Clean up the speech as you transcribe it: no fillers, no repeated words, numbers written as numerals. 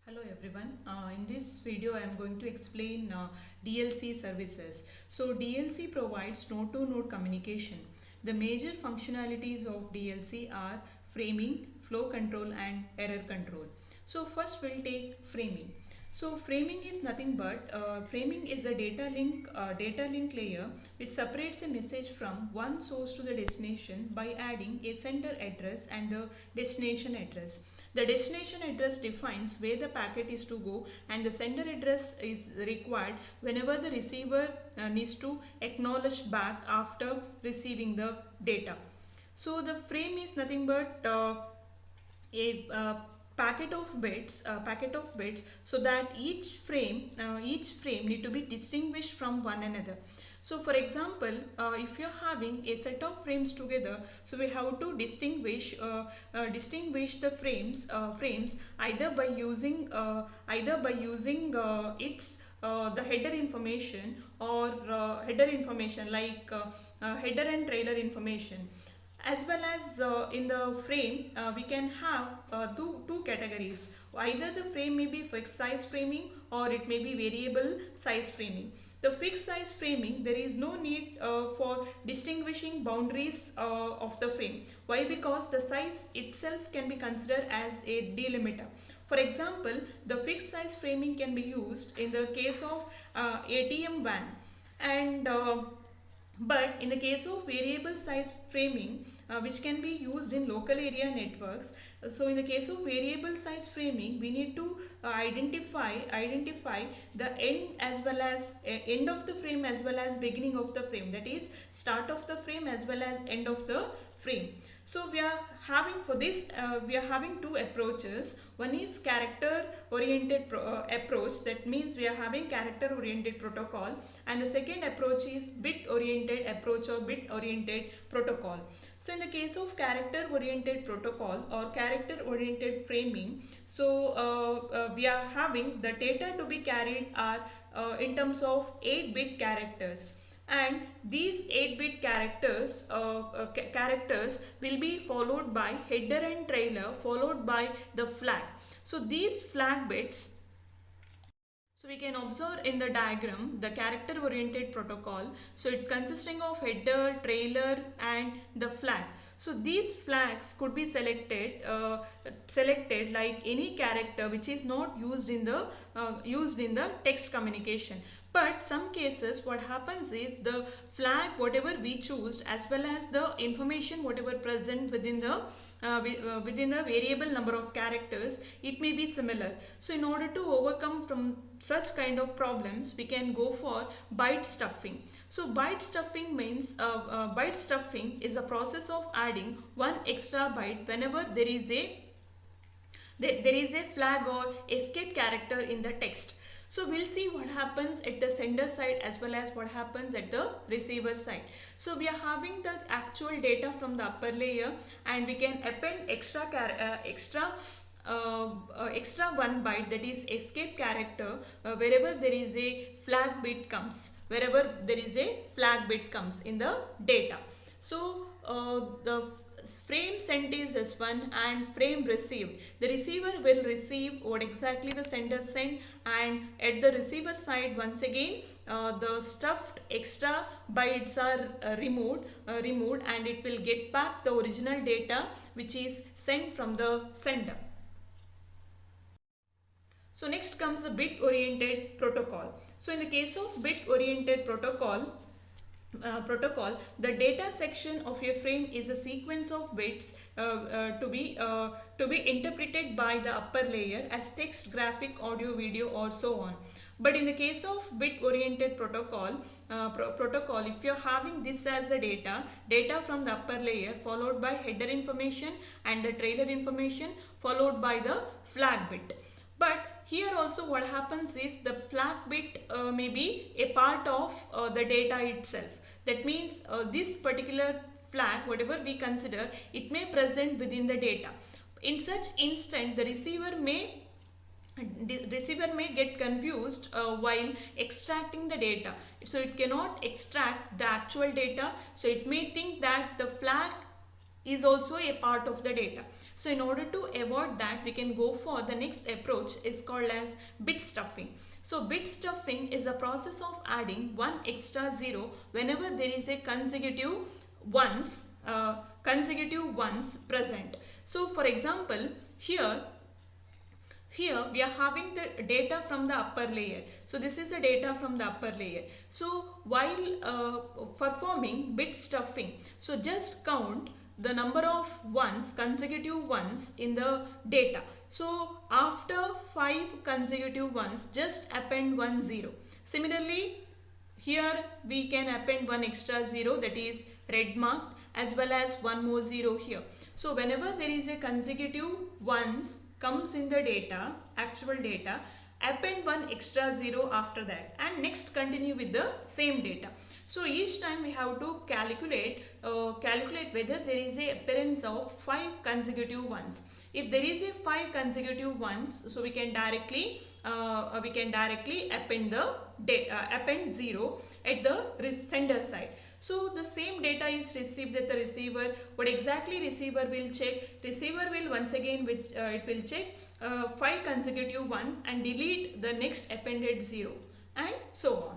Hello everyone. In this video I am going to explain DLC services. So DLC provides node-to-node communication. The major functionalities of DLC are framing, flow control and error control. So first we'll take framing. So framing is nothing but framing is a data link layer which separates a message from one source to the destination by adding a sender address and the destination address. The destination address defines where the packet is to go, and the sender address is required whenever the receiver needs to acknowledge back after receiving the data. So the frame is nothing but a packet of bits, so that each frame need to be distinguished from one another. So for example, if you're having a set of frames together, so we have to distinguish the frames either by using its the header information or header information like header and trailer information. As well as in the frame we can have two categories. Either the frame may be fixed size framing or it may be variable size framing. The fixed size framing, there is no need for distinguishing boundaries of the frame. Why? Because the size itself can be considered as a delimiter. For example, the fixed size framing can be used in the case of ATM van, and but in the case of variable size framing, which can be used in local area networks, so in the case of variable size framing, we need to identify the end as well as end of the frame as well as beginning of the frame. That is start of the frame as well as end of the frame. So we are having for this we are having two approaches. One is character oriented approach, that means we are having character oriented protocol, and the second approach is bit oriented approach or bit oriented protocol. So in the case of character oriented protocol or character oriented framing, so we are having the data to be carried are in terms of 8-bit characters, and these 8-bit characters will be followed by header and trailer followed by the flag. So these flag bits, so we can observe in the diagram the character oriented protocol. So it consisting of header, trailer and the flag. So these flags could be selected like any character which is not used in the text communication. But some cases what happens is the flag whatever we choose as well as the information whatever present within the variable number of characters, it may be similar. So in order to overcome from such kind of problems, we can go for byte stuffing. So byte stuffing means byte stuffing is a process of adding one extra byte whenever there is a flag or escape character in the text. So we'll see what happens at the sender side as well as what happens at the receiver side. So we are having the actual data from the upper layer, and we can append extra one byte, that is escape character, wherever there is a flag bit comes in the data. So the frame sent is S1 and frame received. The receiver will receive what exactly the sender sent, and at the receiver side once again the stuffed extra bytes are removed, and it will get back the original data which is sent from the sender. So next comes the bit oriented protocol. So in the case of bit oriented protocol, the data section of your frame is a sequence of bits to be interpreted by the upper layer as text, graphic, audio, video or so on. But in the case of bit oriented protocol, if you're having this as the data from the upper layer followed by header information and the trailer information followed by the flag bit. But here also what happens is the flag bit may be a part of the data itself. That means this particular flag, whatever we consider, it may present within the data. In such instant, the receiver may get confused while extracting the data. So it cannot extract the actual data. So it may think that the flag is also a part of the data. So in order to avoid that, we can go for the next approach is called as bit stuffing. So bit stuffing is a process of adding one extra zero whenever there is a consecutive ones present. So for example, here we are having the data from the upper layer. So this is the data from the upper layer. So while performing bit stuffing, so just count the number of ones, consecutive ones in the data. So after 5 consecutive ones, just append 1 0. Similarly, here we can append one extra zero, that is red marked, as well as one more zero here. So whenever there is a consecutive ones comes in the data, actual data, append one extra zero after that, and next continue with the same data. So each time we have to calculate whether there is a appearance of 5 consecutive ones. If there is a 5 consecutive ones, so we can directly append 0 at the sender side. So the same data is received at the receiver. What exactly receiver will check? Receiver will once again it will check 5 consecutive ones and delete the next appended 0, and so on.